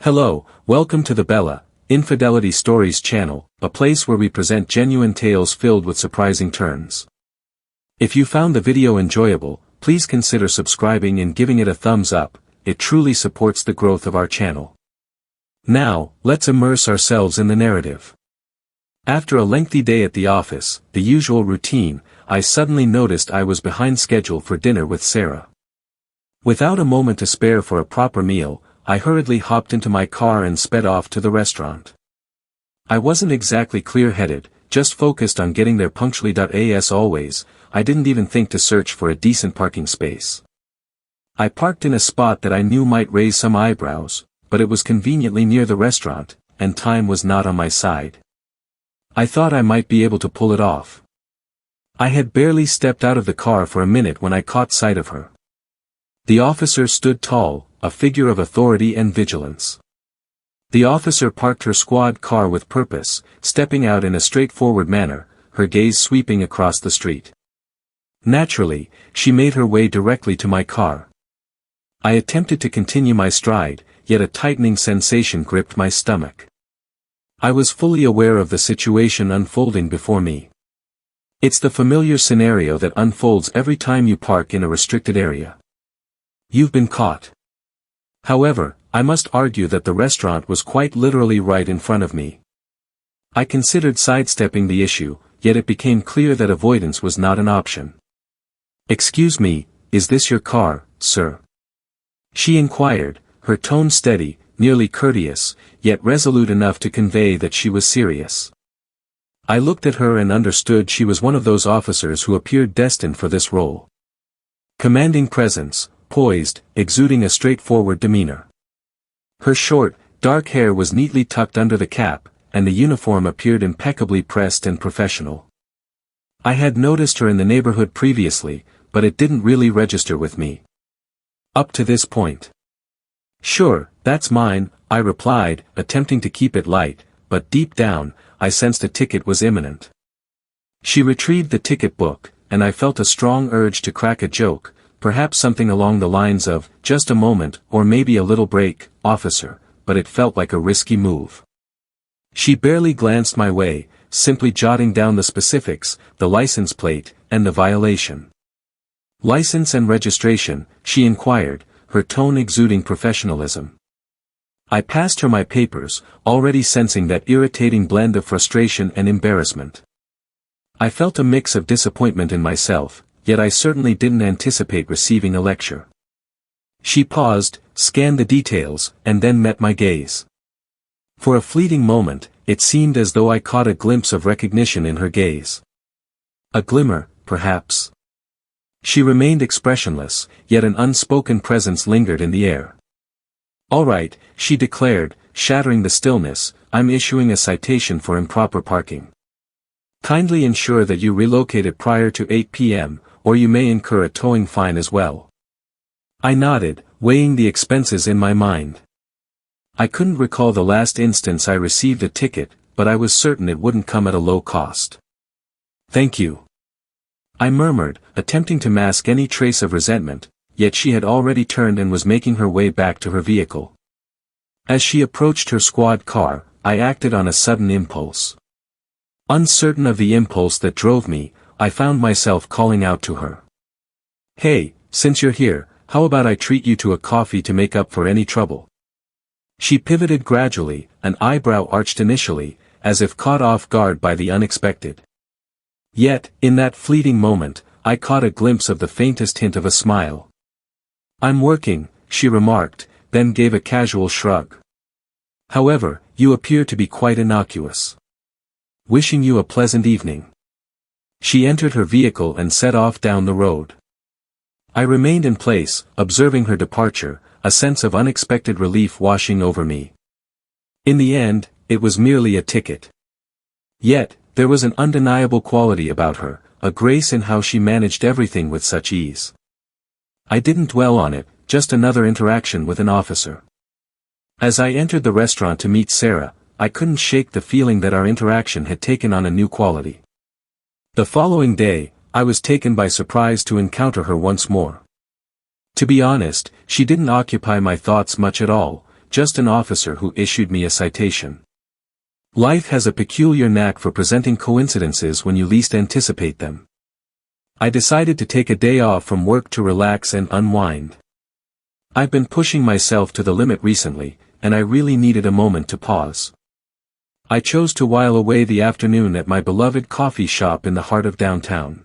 Hello, welcome to the Infidelity Stories channel, a place where we present genuine tales filled with surprising turns. If you found the video enjoyable, please consider subscribing and giving it a thumbs up. It truly supports the growth of our channel. Now, let's immerse ourselves in the narrative. After a lengthy day at the office, the usual routine, I suddenly noticed I was behind schedule for dinner with Sarah. Without a moment to spare for a proper meal, I hurriedly hopped into my car and sped off to the restaurant. I wasn't exactly clear-headed, just focused on getting there punctually. As always, I didn't even think to search for a decent parking space. I parked in a spot that I knew might raise some eyebrows, but it was conveniently near the restaurant, and time was not on my side. I thought I might be able to pull it off. I had barely stepped out of the car for a minute when I caught sight of her. The officer stood tall, a figure of authority and vigilance. The officer parked her squad car with purpose, stepping out in a straightforward manner, her gaze sweeping across the street. Naturally, she made her way directly to my car. I attempted to continue my stride, yet a tightening sensation gripped my stomach. I was fully aware of the situation unfolding before me. It's the familiar scenario that unfolds every time you park in a restricted area. You've been caught. However, I must argue that the restaurant was quite literally right in front of me. I considered sidestepping the issue, yet it became clear that avoidance was not an option. "Excuse me, is this your car, sir?" she inquired, her tone steady, nearly courteous, yet resolute enough to convey that she was serious. I looked at her and understood she was one of those officers who appeared destined for this role. Commanding presence, poised, exuding a straightforward demeanor. Her short, dark hair was neatly tucked under the cap, and the uniform appeared impeccably pressed and professional. I had noticed her in the neighborhood previously, but it didn't really register with me. Up to this point. "Sure, that's mine," I replied, attempting to keep it light, but deep down, I sensed a ticket was imminent. She retrieved the ticket book, and I felt a strong urge to crack a joke, perhaps something along the lines of, "Just a moment, or maybe a little break, officer," but it felt like a risky move. She barely glanced my way, simply jotting down the specifics, the license plate, and the violation. "License and registration?" she inquired, her tone exuding professionalism. I passed her my papers, already sensing that irritating blend of frustration and embarrassment. I felt a mix of disappointment in myself, yet I certainly didn't anticipate receiving a lecture. She paused, scanned the details, and then met my gaze. For a fleeting moment, it seemed as though I caught a glimpse of recognition in her gaze. A glimmer, perhaps. She remained expressionless, yet an unspoken presence lingered in the air. "All right," she declared, shattering the stillness, "I'm issuing a citation for improper parking. Kindly ensure that you relocate it prior to 8 p.m., or you may incur a towing fine as well." I nodded, weighing the expenses in my mind. I couldn't recall the last instance I received a ticket, but I was certain it wouldn't come at a low cost. "Thank you," I murmured, attempting to mask any trace of resentment, yet she had already turned and was making her way back to her vehicle. As she approached her squad car, I acted on a sudden impulse. Uncertain of the impulse that drove me, I found myself calling out to her. "Hey, since you're here, how about I treat you to a coffee to make up for any trouble?" She pivoted gradually, an eyebrow arched initially, as if caught off guard by the unexpected. Yet, in that fleeting moment, I caught a glimpse of the faintest hint of a smile. "I'm working," she remarked, then gave a casual shrug. "However, you appear to be quite innocuous. Wishing you a pleasant evening." She entered her vehicle and set off down the road. I remained in place, observing her departure, a sense of unexpected relief washing over me. In the end, it was merely a ticket. Yet, there was an undeniable quality about her, a grace in how she managed everything with such ease. I didn't dwell on it, just another interaction with an officer. As I entered the restaurant to meet Sarah, I couldn't shake the feeling that our interaction had taken on a new quality. The following day, I was taken by surprise to encounter her once more. To be honest, she didn't occupy my thoughts much at all, just an officer who issued me a citation. Life has a peculiar knack for presenting coincidences when you least anticipate them. I decided to take a day off from work to relax and unwind. I've been pushing myself to the limit recently, and I really needed a moment to pause. I chose to while away the afternoon at my beloved coffee shop in the heart of downtown.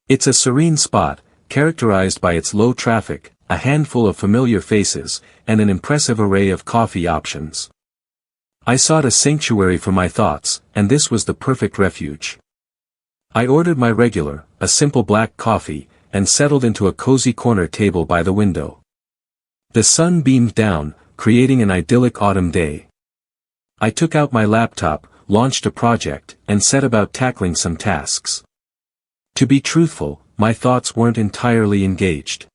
It's a serene spot, characterized by its low traffic, a handful of familiar faces, and an impressive array of coffee options. I sought a sanctuary for my thoughts, and this was the perfect refuge. I ordered my regular, a simple black coffee, and settled into a cozy corner table by the window. The sun beamed down, creating an idyllic autumn day. I took out my laptop, launched a project, and set about tackling some tasks. To be truthful, my thoughts weren't entirely engaged.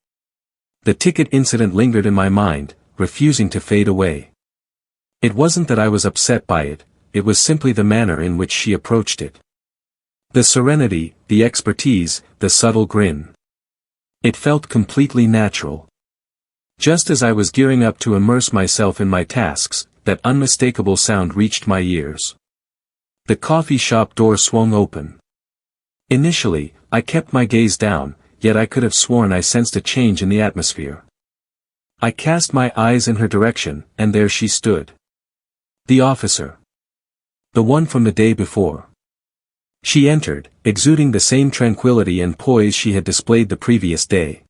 The ticket incident lingered in my mind, refusing to fade away. It wasn't that I was upset by it, it was simply the manner in which she approached it. The serenity, the expertise, the subtle grin. It felt completely natural. Just as I was gearing up to immerse myself in my tasks, that unmistakable sound reached my ears. The coffee shop door swung open. Initially, I kept my gaze down, yet I could have sworn I sensed a change in the atmosphere. I cast my eyes in her direction, and there she stood. The officer. The one from the day before. She entered, exuding the same tranquility and poise she had displayed the previous day.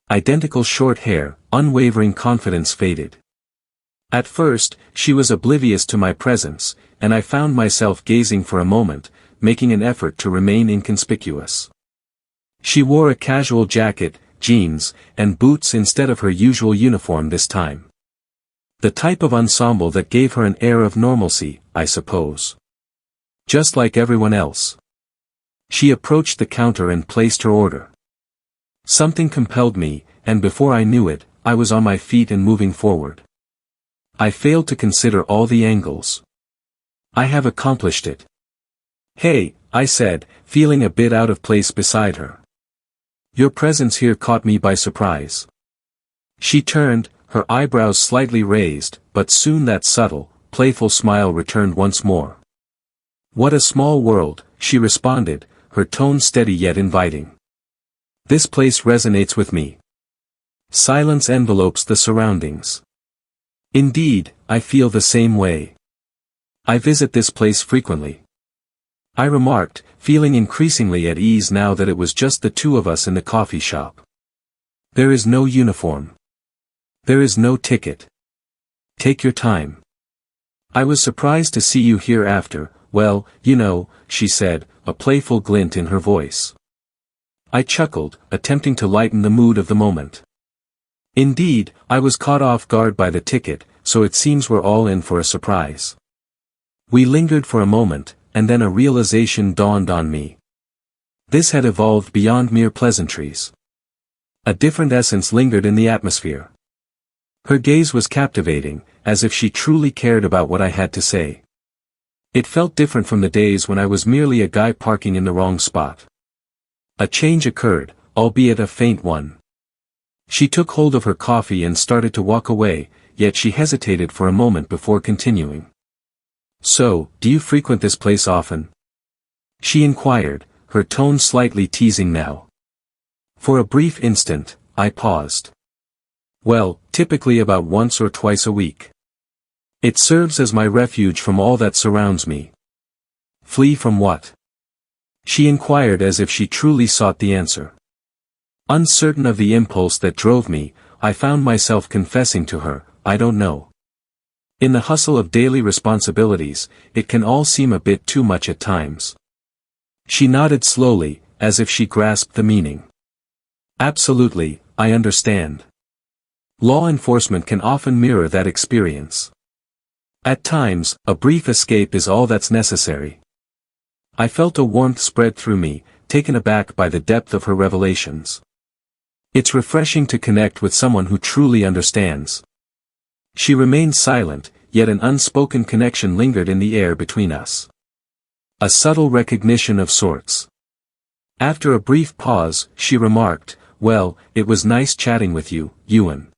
Identical short hair, unwavering confidence faded. At first, she was oblivious to my presence, and I found myself gazing for a moment, making an effort to remain inconspicuous. She wore a casual jacket, jeans, and boots instead of her usual uniform this time. The type of ensemble that gave her an air of normalcy, I suppose. Just like everyone else. She approached the counter and placed her order. Something compelled me, and before I knew it, I was on my feet and moving forward. I failed to consider all the angles. I have accomplished it. Hey, I said, feeling a bit out of place beside her. Your presence here caught me by surprise. She turned, her eyebrows slightly raised, but soon that subtle, playful smile returned once more. What a small world, she responded, her tone steady yet inviting. This place resonates with me. Silence envelopes the surroundings. Indeed, I feel the same way. I visit this place frequently. I remarked, feeling increasingly at ease now that it was just the two of us in the coffee shop. There is no uniform. There is no ticket. Take your time. I was surprised to see you here after, well, you know, she said, a playful glint in her voice. I chuckled, attempting to lighten the mood of the moment. Indeed, I was caught off guard by the ticket, so it seems we're all in for a surprise. We lingered for a moment, and then a realization dawned on me. This had evolved beyond mere pleasantries. A different essence lingered in the atmosphere. Her gaze was captivating, as if she truly cared about what I had to say. It felt different from the days when I was merely a guy parking in the wrong spot. A change occurred, albeit a faint one. She took hold of her coffee and started to walk away, yet she hesitated for a moment before continuing. So, do you frequent this place often? She inquired, her tone slightly teasing now. For a brief instant, I paused. Well, typically about once or twice a week. It serves as my refuge from all that surrounds me. Flee from what? She inquired as if she truly sought the answer. Uncertain of the impulse that drove me, I found myself confessing to her, I don't know. In the hustle of daily responsibilities, it can all seem a bit too much at times. She nodded slowly, as if she grasped the meaning. Absolutely, I understand. Law enforcement can often mirror that experience. At times, a brief escape is all that's necessary. I felt a warmth spread through me, taken aback by the depth of her revelations. It's refreshing to connect with someone who truly understands. She remained silent, yet an unspoken connection lingered in the air between us. A subtle recognition of sorts. After a brief pause, she remarked, well, it was nice chatting with you, Ewan.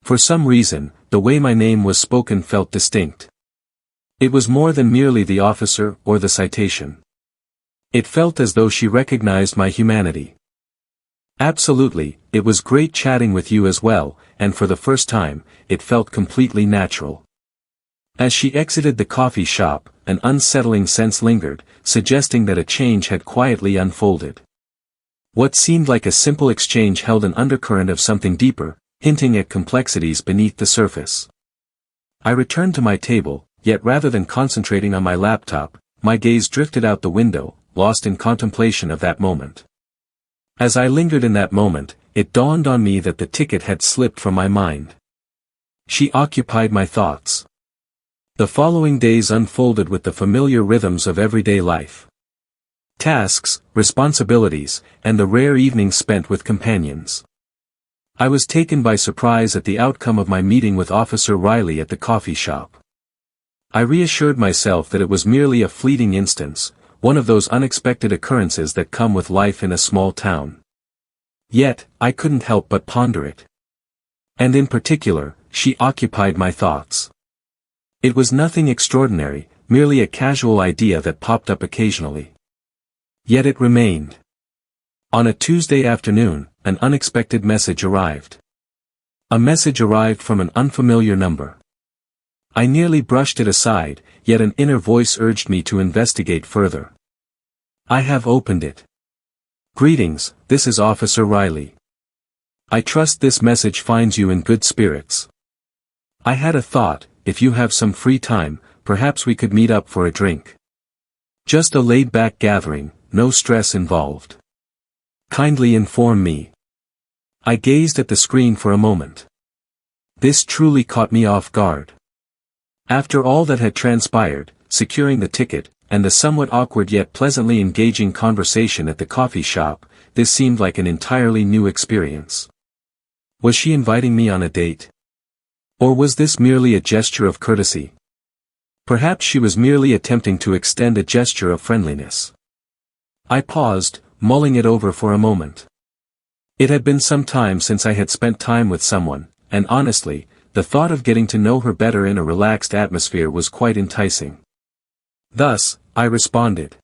For some reason, the way my name was spoken felt distinct. It was more than merely the officer or the citation. It felt as though she recognized my humanity. Absolutely, it was great chatting with you as well, and for the first time, it felt completely natural. As she exited the coffee shop, an unsettling sense lingered, suggesting that a change had quietly unfolded. What seemed like a simple exchange held an undercurrent of something deeper, hinting at complexities beneath the surface. I returned to my table, yet rather than concentrating on my laptop, my gaze drifted out the window, lost in contemplation of that moment. As I lingered in that moment, it dawned on me that the ticket had slipped from my mind. She occupied my thoughts. The following days unfolded with the familiar rhythms of everyday life. Tasks, responsibilities, and the rare evenings spent with companions. I was taken by surprise at the outcome of my meeting with Officer Riley at the coffee shop. I reassured myself that it was merely a fleeting instance, one of those unexpected occurrences that come with life in a small town. Yet, I couldn't help but ponder it. And in particular, she occupied my thoughts. It was nothing extraordinary, merely a casual idea that popped up occasionally. Yet it remained. On a Tuesday afternoon, an unexpected message arrived. A message arrived from an unfamiliar number. I nearly brushed it aside, yet an inner voice urged me to investigate further. I have opened it. Greetings, this is Officer Riley. I trust this message finds you in good spirits. I had a thought, if you have some free time, perhaps we could meet up for a drink. Just a laid-back gathering, no stress involved. Kindly inform me. I gazed at the screen for a moment. This truly caught me off guard. After all that had transpired, securing the ticket, and the somewhat awkward yet pleasantly engaging conversation at the coffee shop, this seemed like an entirely new experience. Was she inviting me on a date? Or was this merely a gesture of courtesy? Perhaps she was merely attempting to extend a gesture of friendliness. I paused, mulling it over for a moment. It had been some time since I had spent time with someone, and honestly, the thought of getting to know her better in a relaxed atmosphere was quite enticing. Thus, I responded.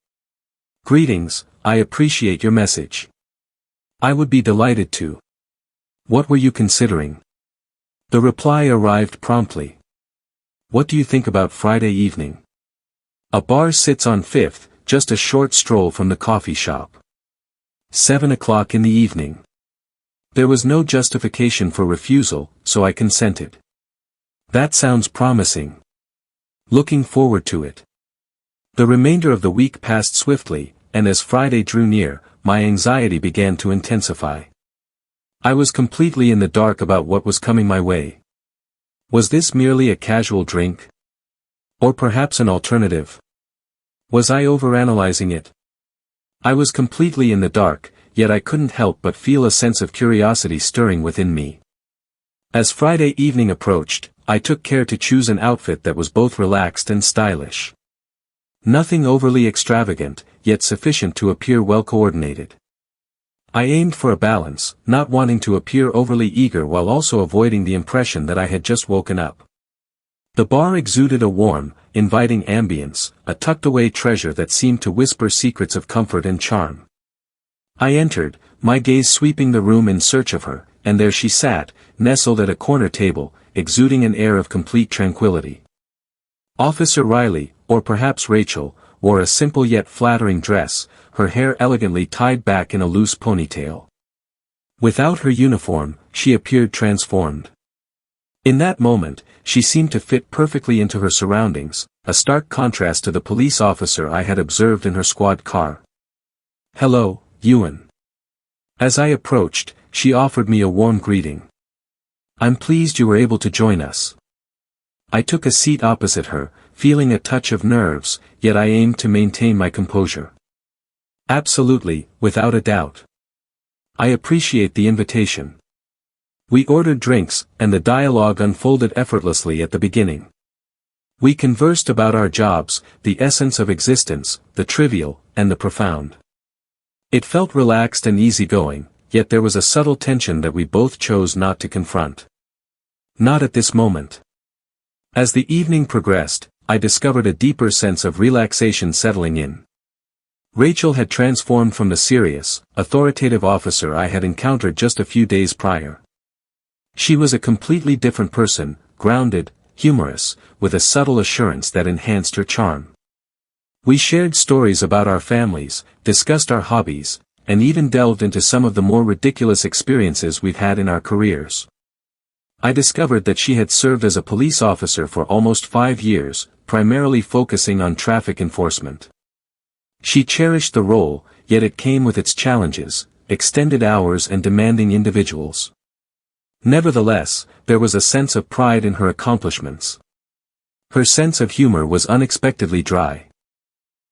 Greetings, I appreciate your message. I would be delighted to. What were you considering? The reply arrived promptly. What do you think about Friday evening? A bar sits on 5th, just a short stroll from the coffee shop. 7 o'clock in the evening. There was no justification for refusal, so I consented. That sounds promising. Looking forward to it. The remainder of the week passed swiftly, and as Friday drew near, my anxiety began to intensify. I was completely in the dark about what was coming my way. Was this merely a casual drink? Or perhaps an alternative? Was I overanalyzing it? I was completely in the dark, yet I couldn't help but feel a sense of curiosity stirring within me. As Friday evening approached, I took care to choose an outfit that was both relaxed and stylish. Nothing overly extravagant, yet sufficient to appear well coordinated. I aimed for a balance, not wanting to appear overly eager while also avoiding the impression that I had just woken up. The bar exuded a warm, inviting ambience, a tucked-away treasure that seemed to whisper secrets of comfort and charm. I entered, my gaze sweeping the room in search of her, and there she sat, nestled at a corner table, exuding an air of complete tranquility. Officer Riley, or perhaps Rachel, wore a simple yet flattering dress, her hair elegantly tied back in a loose ponytail. Without her uniform, she appeared transformed. In that moment, she seemed to fit perfectly into her surroundings, a stark contrast to the police officer I had observed in her squad car. Hello, Ewan. As I approached, she offered me a warm greeting. I'm pleased you were able to join us. I took a seat opposite her, feeling a touch of nerves, yet I aimed to maintain my composure. Absolutely, without a doubt. I appreciate the invitation. We ordered drinks, and the dialogue unfolded effortlessly at the beginning. We conversed about our jobs, the essence of existence, the trivial, and the profound. It felt relaxed and easygoing, yet there was a subtle tension that we both chose not to confront. Not at this moment. As the evening progressed, I discovered a deeper sense of relaxation settling in. Rachel had transformed from the serious, authoritative officer I had encountered just a few days prior. She was a completely different person, grounded, humorous, with a subtle assurance that enhanced her charm. We shared stories about our families, discussed our hobbies, and even delved into some of the more ridiculous experiences we've had in our careers. I discovered that she had served as a police officer for almost 5 years, primarily focusing on traffic enforcement. She cherished the role, yet it came with its challenges, extended hours and demanding individuals. Nevertheless, there was a sense of pride in her accomplishments. Her sense of humor was unexpectedly dry.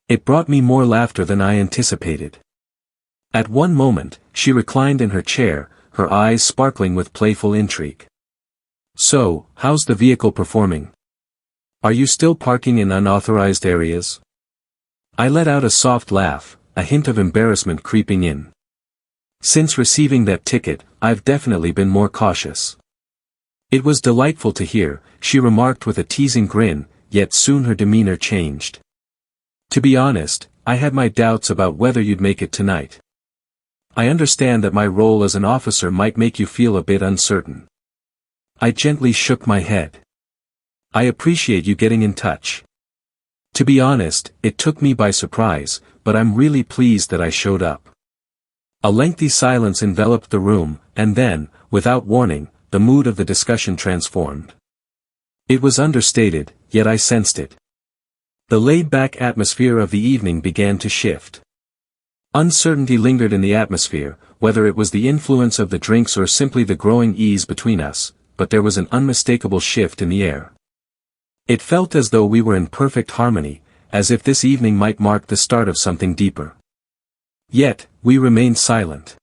It brought me more laughter than I anticipated. At one moment, she reclined in her chair, her eyes sparkling with playful intrigue. "So, how's the vehicle performing? Are you still parking in unauthorized areas?" I let out a soft laugh, a hint of embarrassment creeping in. "Since receiving that ticket, I've definitely been more cautious." It was delightful to hear, she remarked with a teasing grin, yet soon her demeanor changed. "To be honest, I had my doubts about whether you'd make it tonight. I understand that my role as an officer might make you feel a bit uncertain." I gently shook my head. "I appreciate you getting in touch. To be honest, it took me by surprise, but I'm really pleased that I showed up." A lengthy silence enveloped the room, and then, without warning, the mood of the discussion transformed. It was understated, yet I sensed it. The laid-back atmosphere of the evening began to shift. Uncertainty lingered in the atmosphere, whether it was the influence of the drinks or simply the growing ease between us, but there was an unmistakable shift in the air. It felt as though we were in perfect harmony, as if this evening might mark the start of something deeper. Yet, we remained silent.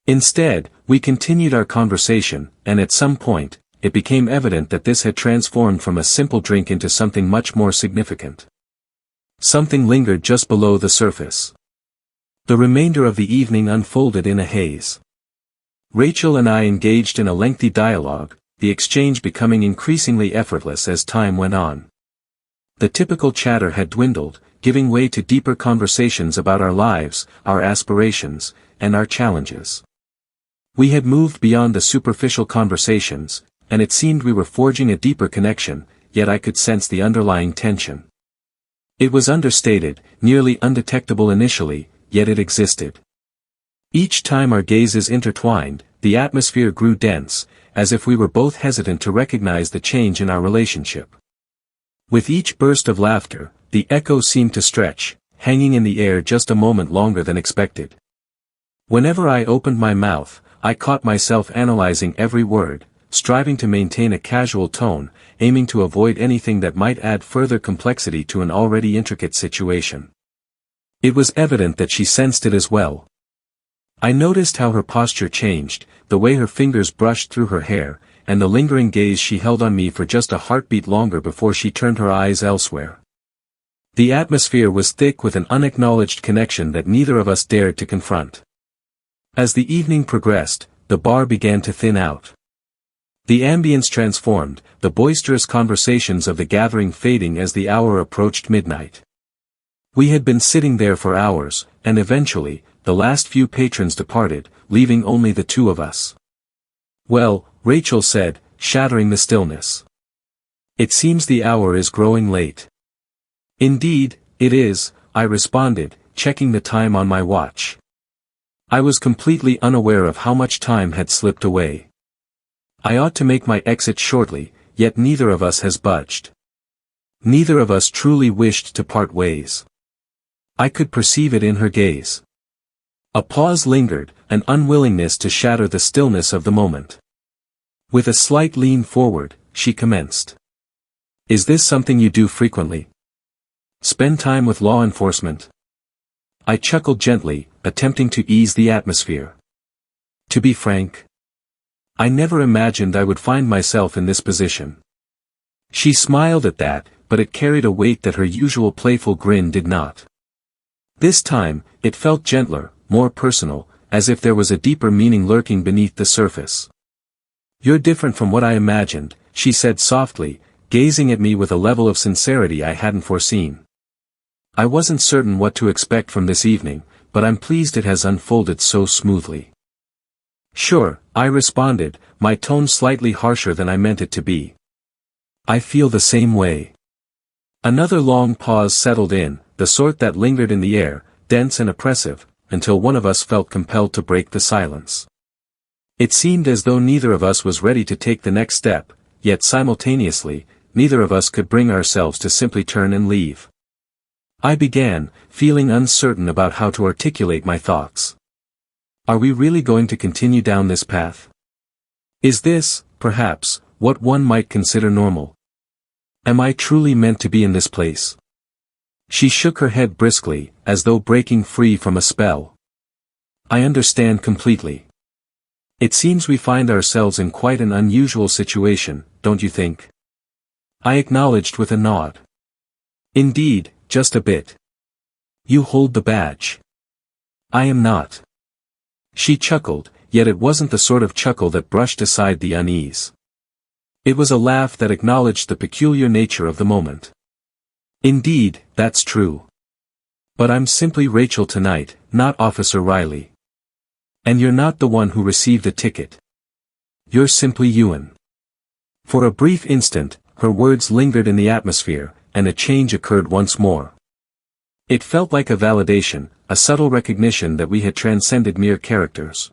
Instead, we continued our conversation, and at some point, it became evident that this had transformed from a simple drink into something much more significant. Something lingered just below the surface. The remainder of the evening unfolded in a haze. Rachel and I engaged in a lengthy dialogue, the exchange becoming increasingly effortless as time went on. The typical chatter had dwindled, giving way to deeper conversations about our lives, our aspirations, and our challenges. We had moved beyond the superficial conversations, and it seemed we were forging a deeper connection, yet I could sense the underlying tension. It was understated, nearly undetectable initially, yet it existed. Each time our gazes intertwined, the atmosphere grew dense, as if we were both hesitant to recognize the change in our relationship. With each burst of laughter, the echo seemed to stretch, hanging in the air just a moment longer than expected. Whenever I opened my mouth, I caught myself analyzing every word, striving to maintain a casual tone, aiming to avoid anything that might add further complexity to an already intricate situation. It was evident that she sensed it as well. I noticed how her posture changed, the way her fingers brushed through her hair, and the lingering gaze she held on me for just a heartbeat longer before she turned her eyes elsewhere. The atmosphere was thick with an unacknowledged connection that neither of us dared to confront. As the evening progressed, the bar began to thin out. The ambience transformed, the boisterous conversations of the gathering fading as the hour approached midnight. We had been sitting there for hours, and eventually, the last few patrons departed, leaving only the two of us. "Well," Rachel said, shattering the stillness. "It seems the hour is growing late." "Indeed, it is," I responded, checking the time on my watch. I was completely unaware of how much time had slipped away. I ought to make my exit shortly, yet neither of us has budged. Neither of us truly wished to part ways. I could perceive it in her gaze. A pause lingered, an unwillingness to shatter the stillness of the moment. With a slight lean forward, she commenced. "Is this something you do frequently? Spend time with law enforcement?" I chuckled gently, attempting to ease the atmosphere. "To be frank, I never imagined I would find myself in this position." She smiled at that, but it carried a weight that her usual playful grin did not. This time, it felt gentler, more personal, as if there was a deeper meaning lurking beneath the surface. "You're different from what I imagined," she said softly, gazing at me with a level of sincerity I hadn't foreseen. "I wasn't certain what to expect from this evening, but I'm pleased it has unfolded so smoothly." "Sure," I responded, my tone slightly harsher than I meant it to be. "I feel the same way." Another long pause settled in, the sort that lingered in the air, dense and oppressive, until one of us felt compelled to break the silence. It seemed as though neither of us was ready to take the next step, yet simultaneously, neither of us could bring ourselves to simply turn and leave. I began, feeling uncertain about how to articulate my thoughts. Are we really going to continue down this path? Is this, perhaps, what one might consider normal? Am I truly meant to be in this place? She shook her head briskly, as though breaking free from a spell. "I understand completely. It seems we find ourselves in quite an unusual situation, don't you think?" I acknowledged with a nod. "Indeed, just a bit. You hold the badge. I am not." She chuckled, yet it wasn't the sort of chuckle that brushed aside the unease. It was a laugh that acknowledged the peculiar nature of the moment. "Indeed, that's true. But I'm simply Rachel tonight, not Officer Riley. And you're not the one who received the ticket. You're simply Ewan." For a brief instant, her words lingered in the atmosphere, and a change occurred once more. It felt like a validation, a subtle recognition that we had transcended mere characters.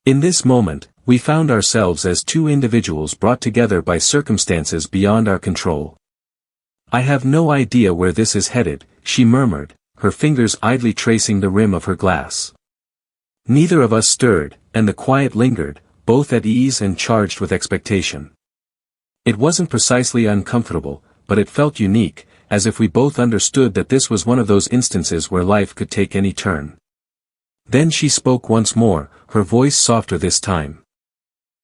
In this moment, we found ourselves as two individuals brought together by circumstances beyond our control. "I have no idea where this is headed," she murmured, her fingers idly tracing the rim of her glass. Neither of us stirred, and the quiet lingered, both at ease and charged with expectation. It wasn't precisely uncomfortable, but it felt unique, as if we both understood that this was one of those instances where life could take any turn. Then she spoke once more, her voice softer this time.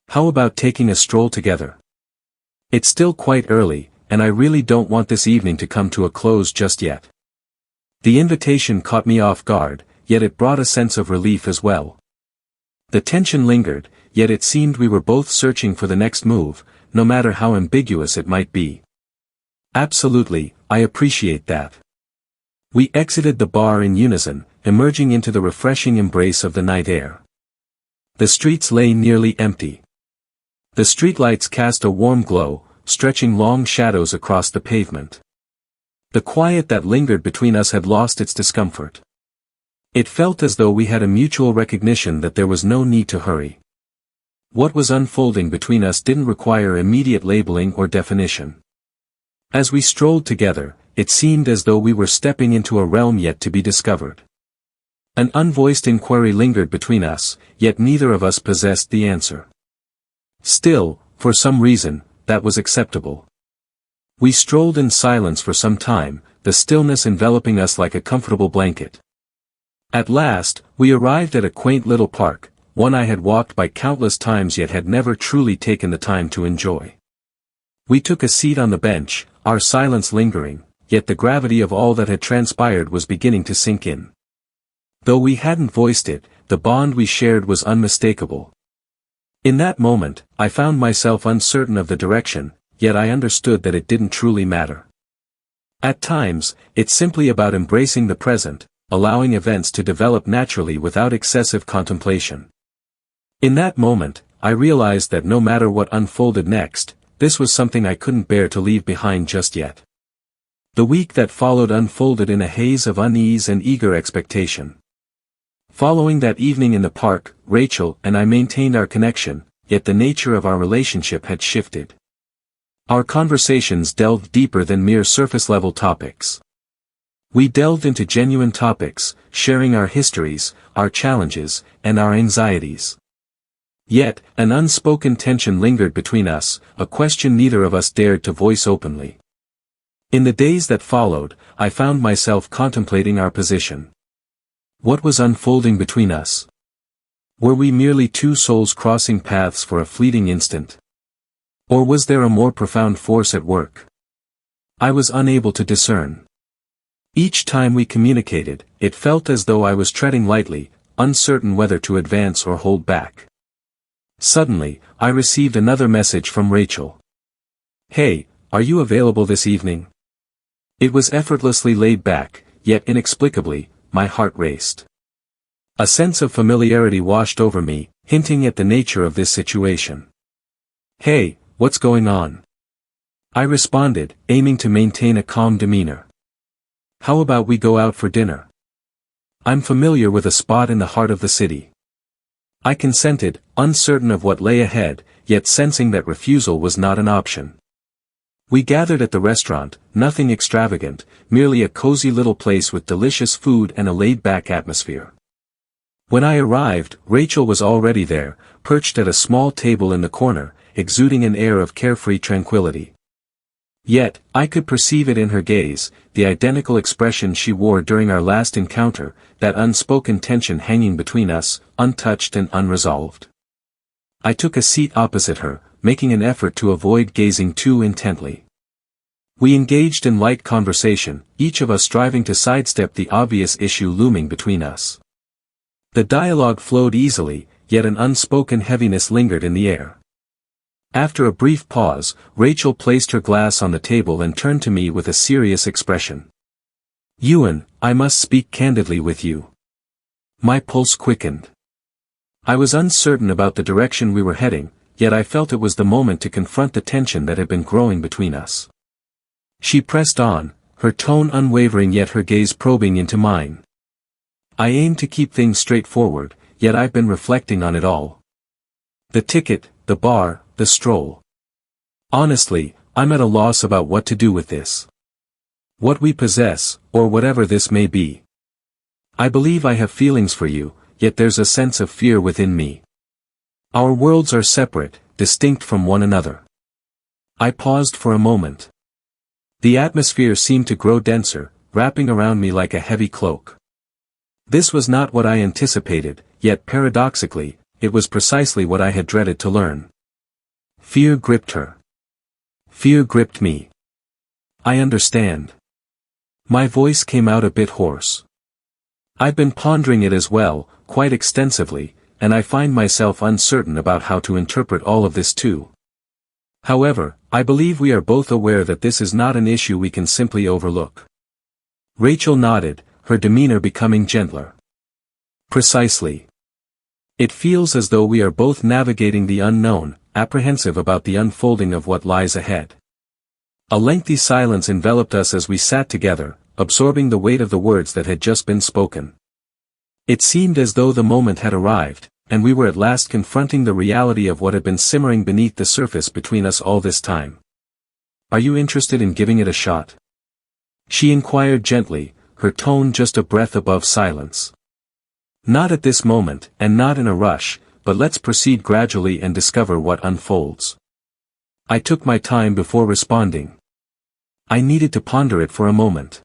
"How about taking a stroll together? It's still quite early, and I really don't want this evening to come to a close just yet." The invitation caught me off guard, yet it brought a sense of relief as well. The tension lingered, yet it seemed we were both searching for the next move, no matter how ambiguous it might be. "Absolutely, I appreciate that." We exited the bar in unison, emerging into the refreshing embrace of the night air. The streets lay nearly empty. The streetlights cast a warm glow, stretching long shadows across the pavement. The quiet that lingered between us had lost its discomfort. It felt as though we had a mutual recognition that there was no need to hurry. What was unfolding between us didn't require immediate labeling or definition. As we strolled together, it seemed as though we were stepping into a realm yet to be discovered. An unvoiced inquiry lingered between us, yet neither of us possessed the answer. Still, for some reason, that was acceptable. We strolled in silence for some time, the stillness enveloping us like a comfortable blanket. At last, we arrived at a quaint little park, one I had walked by countless times yet had never truly taken the time to enjoy. We took a seat on the bench, our silence lingering, yet the gravity of all that had transpired was beginning to sink in. Though we hadn't voiced it, the bond we shared was unmistakable. In that moment, I found myself uncertain of the direction, yet I understood that it didn't truly matter. At times, it's simply about embracing the present, allowing events to develop naturally without excessive contemplation. In that moment, I realized that no matter what unfolded next, this was something I couldn't bear to leave behind just yet. The week that followed unfolded in a haze of unease and eager expectation. Following that evening in the park, Rachel and I maintained our connection, yet the nature of our relationship had shifted. Our conversations delved deeper than mere surface-level topics. We delved into genuine topics, sharing our histories, our challenges, and our anxieties. Yet, an unspoken tension lingered between us, a question neither of us dared to voice openly. In the days that followed, I found myself contemplating our position. What was unfolding between us? Were we merely two souls crossing paths for a fleeting instant? Or was there a more profound force at work? I was unable to discern. Each time we communicated, it felt as though I was treading lightly, uncertain whether to advance or hold back. Suddenly, I received another message from Rachel. "Hey, are you available this evening?" It was effortlessly laid back, yet inexplicably, my heart raced. A sense of familiarity washed over me, hinting at the nature of this situation. "Hey, what's going on?" I responded, aiming to maintain a calm demeanor. "How about we go out for dinner? I'm familiar with a spot in the heart of the city." I consented, uncertain of what lay ahead, yet sensing that refusal was not an option. We gathered at the restaurant, nothing extravagant, merely a cozy little place with delicious food and a laid-back atmosphere. When I arrived, Rachel was already there, perched at a small table in the corner, exuding an air of carefree tranquility. Yet, I could perceive it in her gaze, the identical expression she wore during our last encounter, that unspoken tension hanging between us, untouched and unresolved. I took a seat opposite her, making an effort to avoid gazing too intently. We engaged in light conversation, each of us striving to sidestep the obvious issue looming between us. The dialogue flowed easily, yet an unspoken heaviness lingered in the air. After a brief pause, Rachel placed her glass on the table and turned to me with a serious expression. "Ewan, I must speak candidly with you." My pulse quickened. I was uncertain about the direction we were heading, yet I felt it was the moment to confront the tension that had been growing between us. She pressed on, her tone unwavering yet her gaze probing into mine. "I aim to keep things straightforward, yet I've been reflecting on it all. The ticket, the bar, the stroll. Honestly, I'm at a loss about what to do with this. What we possess, or whatever this may be. I believe I have feelings for you, yet there's a sense of fear within me. Our worlds are separate, distinct from one another." I paused for a moment. The atmosphere seemed to grow denser, wrapping around me like a heavy cloak. This was not what I anticipated, yet paradoxically, it was precisely what I had dreaded to learn. Fear gripped her. Fear gripped me. "I understand." My voice came out a bit hoarse. "I've been pondering it as well, quite extensively, and I find myself uncertain about how to interpret all of this too. However, I believe we are both aware that this is not an issue we can simply overlook." Rachel nodded, her demeanor becoming gentler. "Precisely. It feels as though we are both navigating the unknown, apprehensive about the unfolding of what lies ahead." A lengthy silence enveloped us as we sat together, absorbing the weight of the words that had just been spoken. It seemed as though the moment had arrived, and we were at last confronting the reality of what had been simmering beneath the surface between us all this time. "Are you interested in giving it a shot?" she inquired gently, her tone just a breath above silence. "Not at this moment, and not in a rush, but let's proceed gradually and discover what unfolds." I took my time before responding. I needed to ponder it for a moment.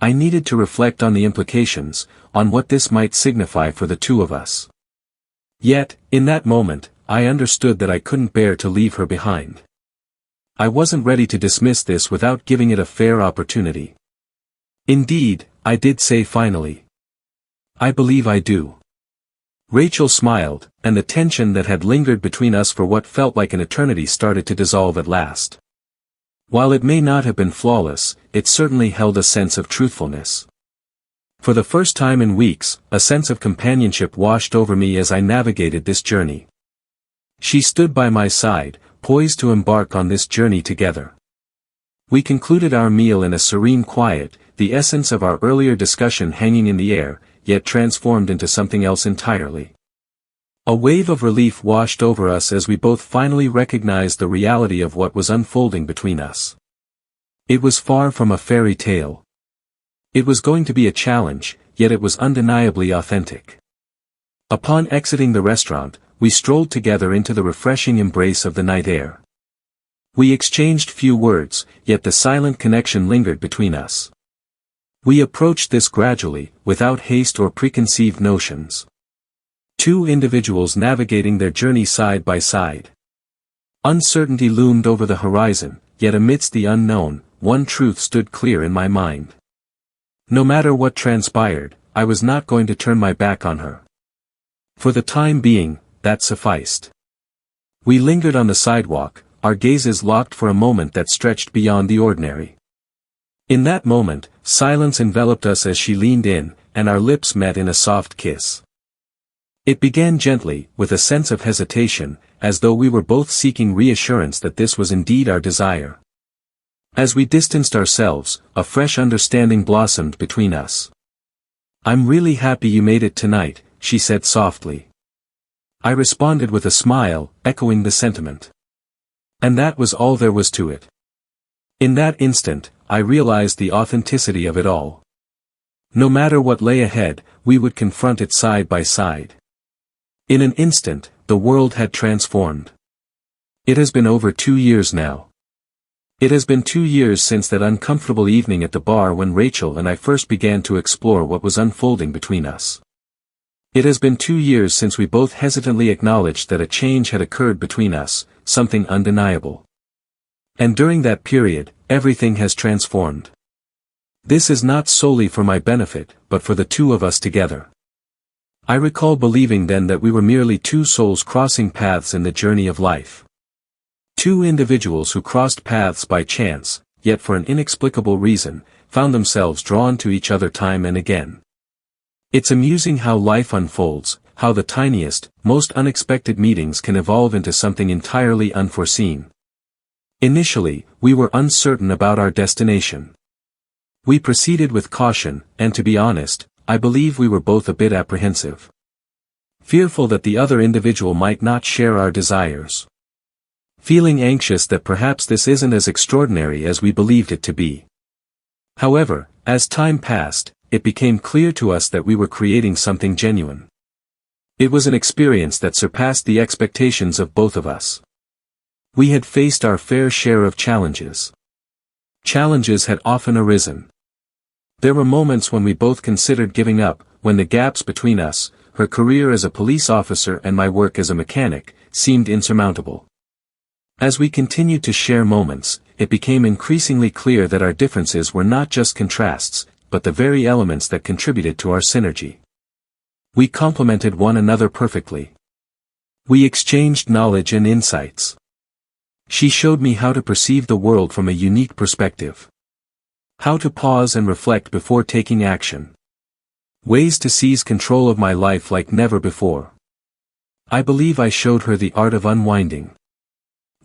I needed to reflect on the implications, on what this might signify for the two of us. Yet, in that moment, I understood that I couldn't bear to leave her behind. I wasn't ready to dismiss this without giving it a fair opportunity. "Indeed," I did say finally. "I believe I do." Rachel smiled, and the tension that had lingered between us for what felt like an eternity started to dissolve at last. While it may not have been flawless, it certainly held a sense of truthfulness. For the first time in weeks, a sense of companionship washed over me as I navigated this journey. She stood by my side, poised to embark on this journey together. We concluded our meal in a serene quiet, the essence of our earlier discussion hanging in the air, yet transformed into something else entirely. A wave of relief washed over us as we both finally recognized the reality of what was unfolding between us. It was far from a fairy tale. It was going to be a challenge, yet it was undeniably authentic. Upon exiting the restaurant, we strolled together into the refreshing embrace of the night air. We exchanged few words, yet the silent connection lingered between us. We approached this gradually, without haste or preconceived notions. Two individuals navigating their journey side by side. Uncertainty loomed over the horizon, yet amidst the unknown, one truth stood clear in my mind. No matter what transpired, I was not going to turn my back on her. For the time being, that sufficed. We lingered on the sidewalk, our gazes locked for a moment that stretched beyond the ordinary. In that moment, silence enveloped us as she leaned in, and our lips met in a soft kiss. It began gently, with a sense of hesitation, as though we were both seeking reassurance that this was indeed our desire. As we distanced ourselves, a fresh understanding blossomed between us. "I'm really happy you made it tonight," she said softly. I responded with a smile, echoing the sentiment. And that was all there was to it. In that instant, I realized the authenticity of it all. No matter what lay ahead, we would confront it side by side. In an instant, the world had transformed. It has been over 2 years now. It has been 2 years since that uncomfortable evening at the bar when Rachel and I first began to explore what was unfolding between us. It has been 2 years since we both hesitantly acknowledged that a change had occurred between us, something undeniable. And during that period, everything has transformed. This is not solely for my benefit, but for the two of us together. I recall believing then that we were merely two souls crossing paths in the journey of life. Two individuals who crossed paths by chance, yet for an inexplicable reason, found themselves drawn to each other time and again. It's amusing how life unfolds, how the tiniest, most unexpected meetings can evolve into something entirely unforeseen. Initially, we were uncertain about our destination. We proceeded with caution, and to be honest, I believe we were both a bit apprehensive. Fearful that the other individual might not share our desires. Feeling anxious that perhaps this isn't as extraordinary as we believed it to be. However, as time passed, it became clear to us that we were creating something genuine. It was an experience that surpassed the expectations of both of us. We had faced our fair share of challenges. Challenges had often arisen. There were moments when we both considered giving up, when the gaps between us, her career as a police officer and my work as a mechanic, seemed insurmountable. As we continued to share moments, it became increasingly clear that our differences were not just contrasts, but the very elements that contributed to our synergy. We complemented one another perfectly. We exchanged knowledge and insights. She showed me how to perceive the world from a unique perspective. How to pause and reflect before taking action. Ways to seize control of my life like never before. I believe I showed her the art of unwinding.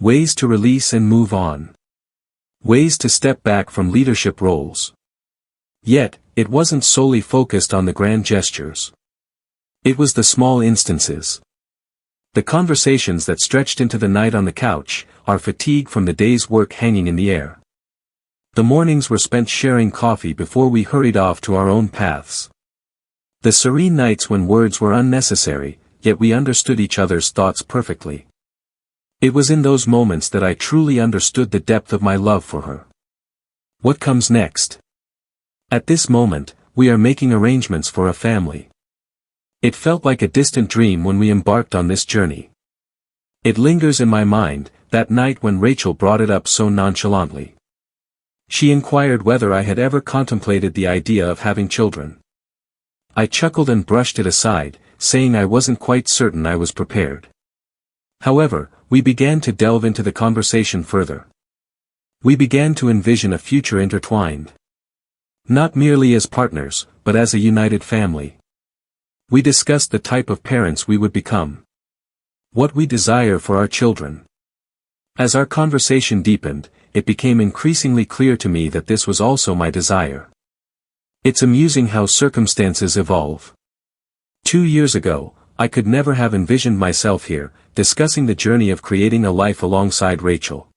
Ways to release and move on. Ways to step back from leadership roles. Yet, it wasn't solely focused on the grand gestures. It was the small instances. The conversations that stretched into the night on the couch, our fatigue from the day's work hanging in the air. The mornings were spent sharing coffee before we hurried off to our own paths. The serene nights when words were unnecessary, yet we understood each other's thoughts perfectly. It was in those moments that I truly understood the depth of my love for her. What comes next? At this moment, we are making arrangements for a family. It felt like a distant dream when we embarked on this journey. It lingers in my mind, that night when Rachel brought it up so nonchalantly. She inquired whether I had ever contemplated the idea of having children. I chuckled and brushed it aside, saying I wasn't quite certain I was prepared. However, we began to delve into the conversation further. We began to envision a future intertwined. Not merely as partners, but as a united family. We discussed the type of parents we would become. What we desire for our children. As our conversation deepened, it became increasingly clear to me that this was also my desire. It's amusing how circumstances evolve. 2 years ago, I could never have envisioned myself here, discussing the journey of creating a life alongside Rachel.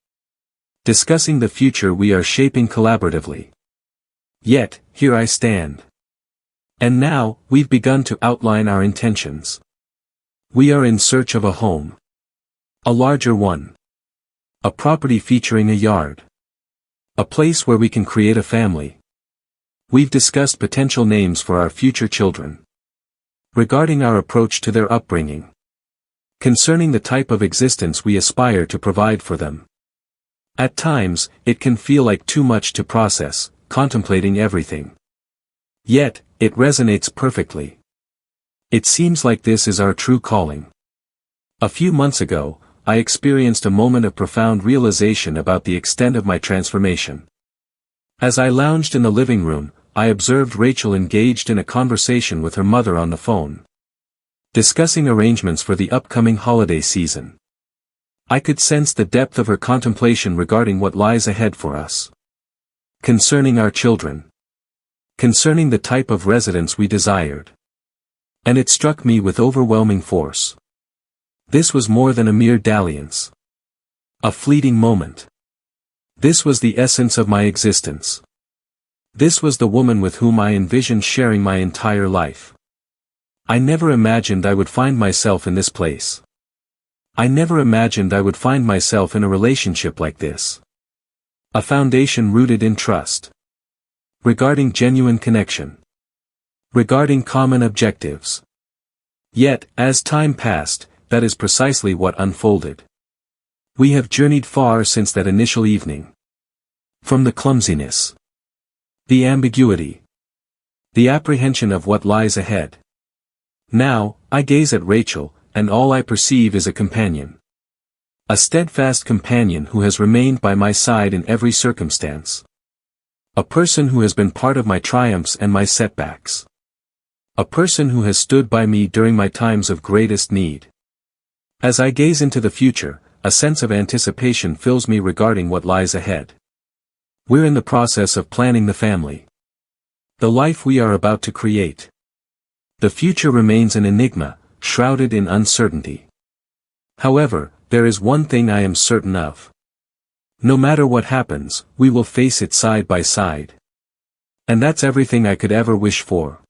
Discussing the future we are shaping collaboratively. Yet, here I stand. And now, we've begun to outline our intentions. We are in search of a home. A larger one. A property featuring a yard. A place where we can create a family. We've discussed potential names for our future children. Regarding our approach to their upbringing. Concerning the type of existence we aspire to provide for them. At times, it can feel like too much to process, contemplating everything. Yet, it resonates perfectly. It seems like this is our true calling. A few months ago, I experienced a moment of profound realization about the extent of my transformation. As I lounged in the living room, I observed Rachel engaged in a conversation with her mother on the phone, discussing arrangements for the upcoming holiday season. I could sense the depth of her contemplation regarding what lies ahead for us. Concerning our children. Concerning the type of residence we desired. And it struck me with overwhelming force. This was more than a mere dalliance. A fleeting moment. This was the essence of my existence. This was the woman with whom I envisioned sharing my entire life. I never imagined I would find myself in this place. I never imagined I would find myself in a relationship like this. A foundation rooted in trust. Regarding genuine connection. Regarding common objectives. Yet, as time passed, that is precisely what unfolded. We have journeyed far since that initial evening. From the clumsiness. The ambiguity. The apprehension of what lies ahead. Now, I gaze at Rachel, and all I perceive is a companion. A steadfast companion who has remained by my side in every circumstance. A person who has been part of my triumphs and my setbacks. A person who has stood by me during my times of greatest need. As I gaze into the future, a sense of anticipation fills me regarding what lies ahead. We're in the process of planning the family. The life we are about to create. The future remains an enigma, shrouded in uncertainty. However, there is one thing I am certain of. No matter what happens, we will face it side by side. And that's everything I could ever wish for.